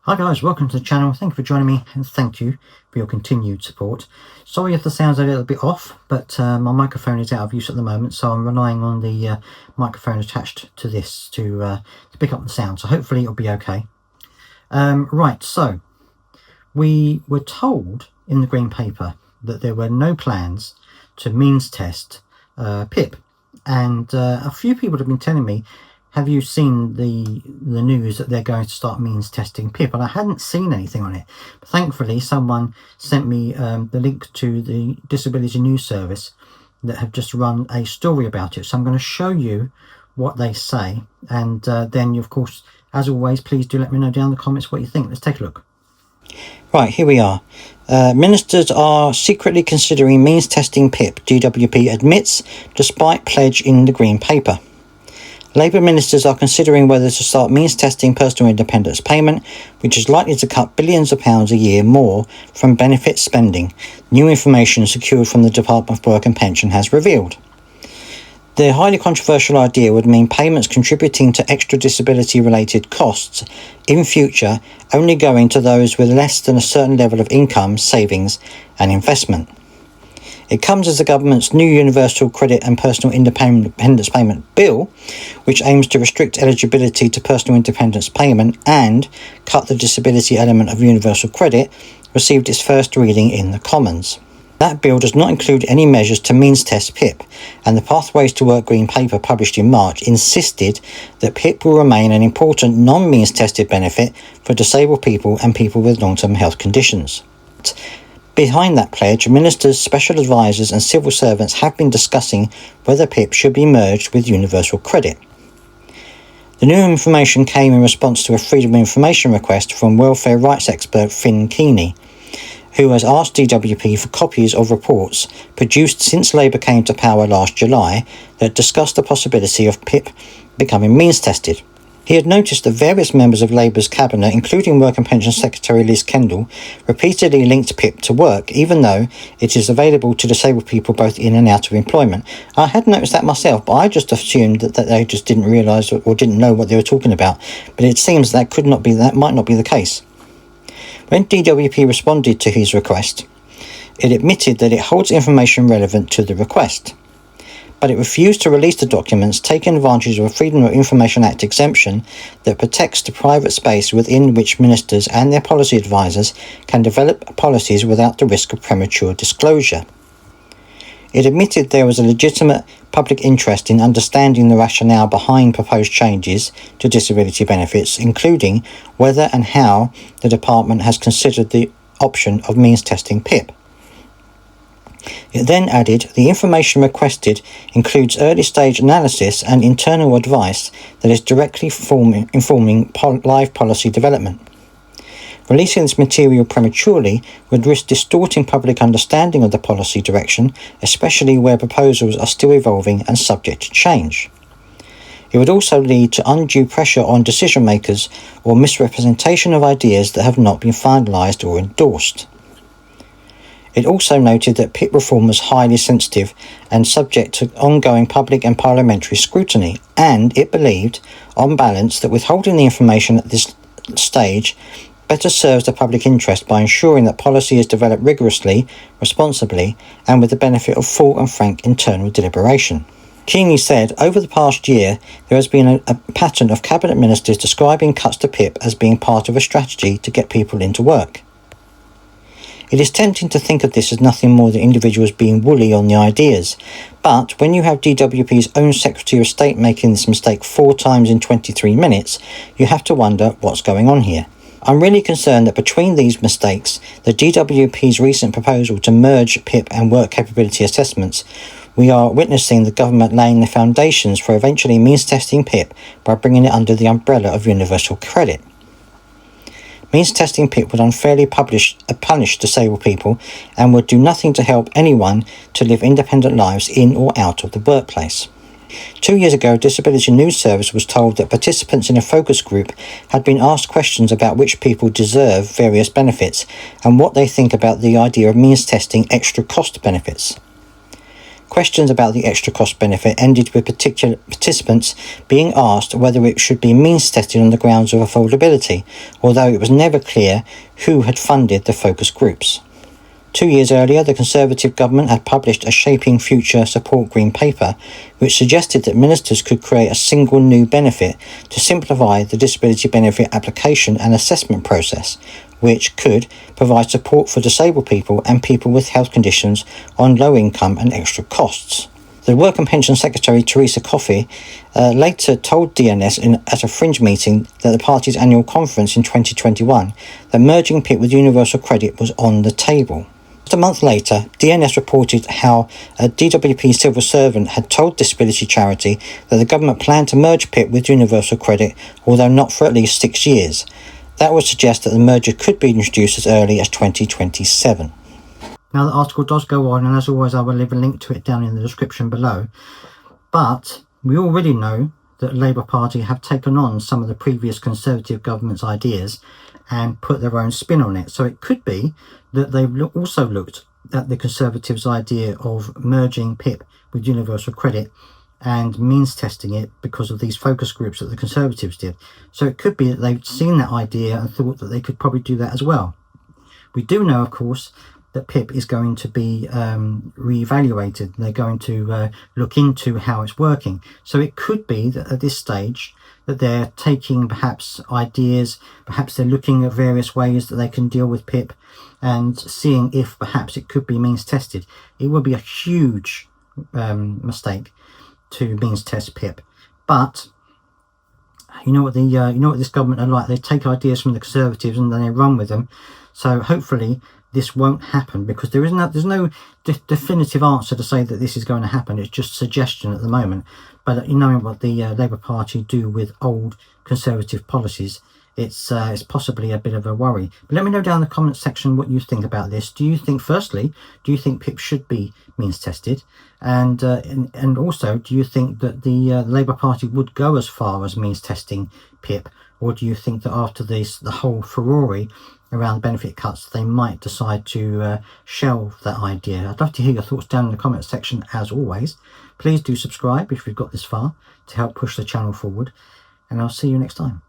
Hi guys, welcome to the channel. Thank you for joining me and thank you for your continued support. Sorry if the sound's a little bit off, but my microphone is out of use at the moment, so I'm relying on the microphone attached to this to pick up the sound, so hopefully it'll be okay. Right, so we were told in the green paper that there were no plans to means test PIP, and a few people have been telling me, have you seen the news that they're going to start means testing PIP? And I hadn't seen anything on it. But thankfully, someone sent me the link to the Disability News Service that have just run a story about it. So I'm going to show you what they say. And then, of course, as always, please do let me know down in the comments what you think. Let's take a look. Right, here we are. Ministers are secretly considering means testing PIP, DWP admits, despite pledge in the green paper. Labour ministers are considering whether to start means testing personal independence payment, which is likely to cut billions of pounds a year more from benefit spending, new information secured from the Department for Work and Pension has revealed. The highly controversial idea would mean payments contributing to extra disability-related costs in future only going to those with less than a certain level of income, savings and investment. It comes as the government's new Universal Credit and Personal Independence Payment Bill, which aims to restrict eligibility to personal independence payment and cut the disability element of universal credit, received its first reading in the Commons. That bill does not include any measures to means test PIP, and the Pathways to Work Green Paper published in March insisted that PIP will remain an important non-means tested benefit for disabled people and people with long-term health conditions. Behind that pledge, ministers, special advisers and civil servants have been discussing whether PIP should be merged with universal credit. The new information came in response to a Freedom of Information request from welfare rights expert Finn Keeney, who has asked DWP for copies of reports produced since Labour came to power last July that discussed the possibility of PIP becoming means tested. He had noticed that various members of Labour's cabinet, including Work and Pension Secretary Liz Kendall, repeatedly linked PIP to work, even though it is available to disabled people both in and out of employment. I had noticed that myself, but I just assumed that they just didn't realise or didn't know what they were talking about. But it seems that might not be the case. When DWP responded to his request, it admitted that it holds information relevant to the request, but it refused to release the documents, taking advantage of a Freedom of Information Act exemption that protects the private space within which ministers and their policy advisers can develop policies without the risk of premature disclosure. It admitted there was a legitimate public interest in understanding the rationale behind proposed changes to disability benefits, including whether and how the department has considered the option of means testing PIP. It then added, the information requested includes early stage analysis and internal advice that is directly informing live policy development. Releasing this material prematurely would risk distorting public understanding of the policy direction, especially where proposals are still evolving and subject to change. It would also lead to undue pressure on decision makers or misrepresentation of ideas that have not been finalised or endorsed. It also noted that PIP reform was highly sensitive and subject to ongoing public and parliamentary scrutiny, and it believed, on balance, that withholding the information at this stage better serves the public interest by ensuring that policy is developed rigorously, responsibly, and with the benefit of full and frank internal deliberation. Keeney said, over the past year, there has been a pattern of cabinet ministers describing cuts to PIP as being part of a strategy to get people into work. It is tempting to think of this as nothing more than individuals being woolly on the ideas, but when you have DWP's own Secretary of State making this mistake 4 times in 23 minutes, you have to wonder what's going on here. I'm really concerned that between these mistakes, the DWP's recent proposal to merge PIP and work capability assessments, we are witnessing the government laying the foundations for eventually means testing PIP by bringing it under the umbrella of universal credit. Means testing PIP would unfairly punish disabled people and would do nothing to help anyone to live independent lives in or out of the workplace. 2 years ago, Disability News Service was told that participants in a focus group had been asked questions about which people deserve various benefits and what they think about the idea of means testing extra cost benefits. Questions about the extra cost benefit ended with particular participants being asked whether it should be means tested on the grounds of affordability, although it was never clear who had funded the focus groups. 2 years earlier, the Conservative government had published a Shaping Future Support Green Paper, which suggested that ministers could create a single new benefit to simplify the disability benefit application and assessment process, which could provide support for disabled people and people with health conditions on low income and extra costs. The Work and Pension Secretary, Teresa Coffey, later told DNS at a fringe meeting at the party's annual conference in 2021 that merging PIP with universal credit was on the table. Just a month later, DNS reported how a DWP civil servant had told Disability Charity that the government planned to merge PIP with universal credit, although not for at least 6 years. That would suggest that the merger could be introduced as early as 2027. Now, the article does go on, and as always, I will leave a link to it down in the description below. But we already know that the Labour Party have taken on some of the previous Conservative government's ideas and put their own spin on it. So it could be that they've also looked at the Conservatives' idea of merging PIP with universal credit and means testing it because of these focus groups that the Conservatives did. So it could be that they've seen that idea and thought that they could probably do that as well. We do know, of course, that PIP is going to be re-evaluated. They're going to look into how it's working. So it could be that at this stage that they're taking perhaps ideas, perhaps they're looking at various ways that they can deal with PIP and seeing if perhaps it could be means tested. It would be a huge mistake to means test PIP, but you know what this government are like. They take ideas from the Conservatives and then they run with them. So hopefully this won't happen, because there's no definitive answer to say that this is going to happen. It's just suggestion at the moment. But knowing what the Labour Party do with old Conservative policies, it's possibly a bit of a worry. But let me know down in the comments section what you think about this. Do you think, firstly, do you think PIP should be means tested? And also, do you think that the Labour Party would go as far as means testing PIP? Or do you think that after this, the whole furore around benefit cuts, they might decide to shelve that idea? I'd love to hear your thoughts down in the comments section as always. Please do subscribe if you've got this far to help push the channel forward. And I'll see you next time.